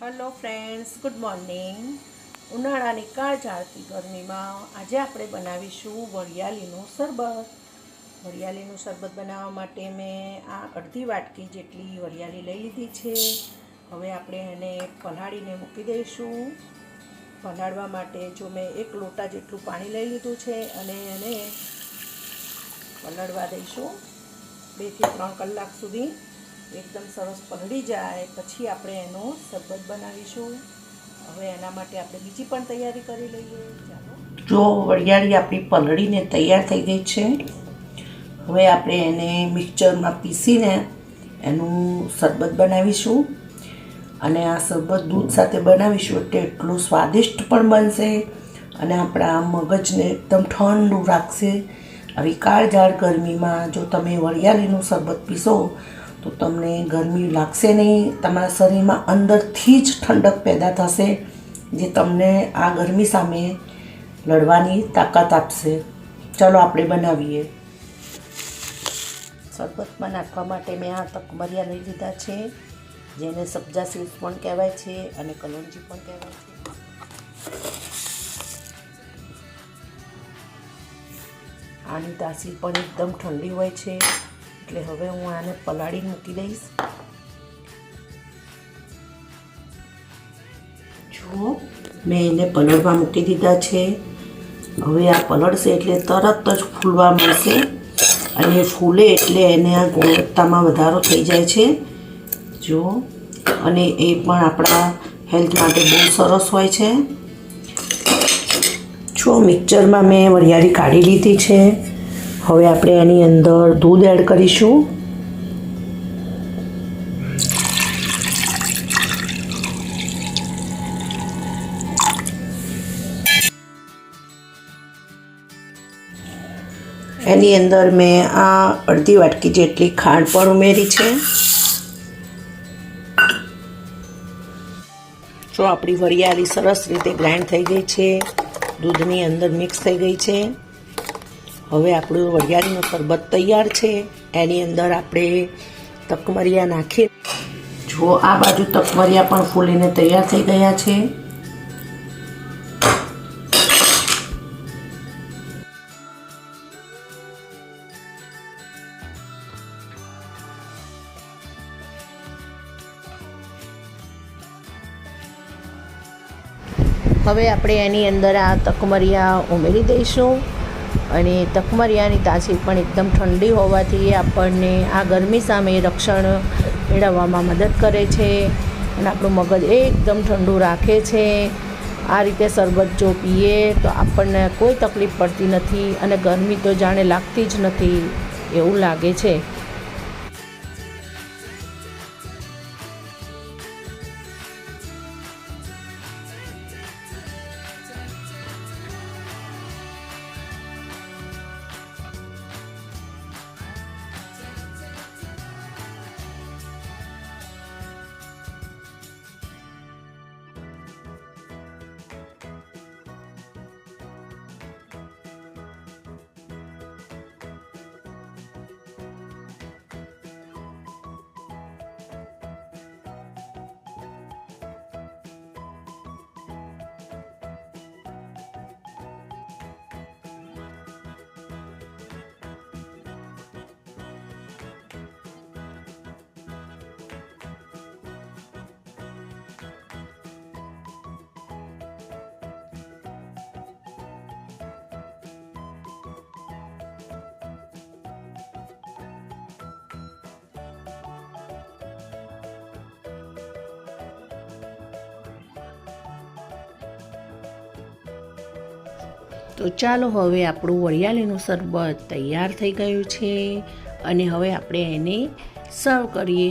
Hello friends, good morning. ઉનાળાની કાળઝાળતી ગરમીમાં આજે આપણે બનાવીશું વરિયાળીનું શરબત. વરિયાળીનું શરબત બનાવવા માટે મેં આ અડધી વાટકી જેટલી વરિયાળી લઈ લીધી છે. હવે આપણે એને પલાળીને મૂકી દઈશું. પલાળવા માટે જો મેં 1 લોટા જેટલું પાણી લઈ લીધું છે અને એને પલાળવા દઈશું 2 થી 3 કલાક સુધી. એકદમ સરસ પલળી જાય પછી આપણે એનો શરબત બનાવીશું. હવે એના માટે આપણે બીજી પણ તૈયારી કરી લઈએ. ચાલો, જો વરિયાળી આપણી પલળીને તૈયાર થઈ ગઈ છે. હવે આપણે એને મિક્સચરમાં પીસીને એનું શરબત બનાવીશું. અને આ શરબત દૂધ સાથે બનાવીશું એટલે એટલું સ્વાદિષ્ટ પણ બનશે અને આપણા મગજને એકદમ ઠંડુ રાખશે. આવી કાળઝાળ ગરમીમાં જો તમે વરિયાળીનું શરબત પીશો તો તમને ગરમી લાગશે નહીં. તમારા શરીરમાં અંદરથી જ ઠંડક પેદા થશે જે તમને આ ગરમી સામે લડવાની તાકાત આપશે. ચાલો આપણે બનાવીએ. શરબતમાં નાખવા માટે મેં આ તકમરિયા લઈ લીધા છે, જેને સબ્જા સીડ્સ પણ કહેવાય છે અને કલોંજી પણ કહેવાય છે. આની તાસીર પણ એકદમ ઠંડી હોય છે એટલે હવે હું આને પલાળીને મૂકી દઈશ. જુઓ, મેં એને પલળવા મૂકી દીધા છે. હવે આ પલળશે એટલે તરત જ ફૂલવા મળશે અને ફૂલે એટલે એને આ ગુણવત્તામાં વધારો થઈ જાય છે. જુઓ, અને એ પણ આપણા હેલ્થ માટે બહુ સરસ હોય છે. જો મિક્સચરમાં મેં વરિયાળી કાઢી લીધી છે. હવે આપણે એની અંદર દૂધ એડ કરીશું. એની અંદર મેં આ અડધી વાટકી જેટલી ખાંડ પણ ઉમેરી છે. જો આપણી વરિયાળી સરસ રીતે ગ્રાઇન્ડ થઈ ગઈ છે, દૂધની અંદર મિક્સ થઈ ગઈ છે. હવે આપણું વરિયાળીનું શરબત તૈયાર છે. એની અંદર આપણે તકમરિયા નાખી. જો આ બાજુ તકમરિયા પણ ફૂલીને તૈયાર થઈ ગયા છે. હવે આપણે એની અંદર આ તકમરિયા ઉમેરી દઈશું અને તકમરિયાની તાસીર પણ એકદમ ઠંડી હોવાથી આપણને આ ગરમી સામે રક્ષણ મેળવવામાં મદદ કરે છે અને આપણું મગજ એકદમ ઠંડુ રાખે છે. આ રીતે શરબત જો પીએ તો આપણને કોઈ તકલીફ પડતી નથી અને ગરમી તો જાણે લાગતી જ નથી એવું લાગે છે. તો ચાલો, હવે આપણું વરિયાળીનું શરબત તૈયાર થઈ ગયું છે અને હવે આપણે એને સર્વ કરીએ.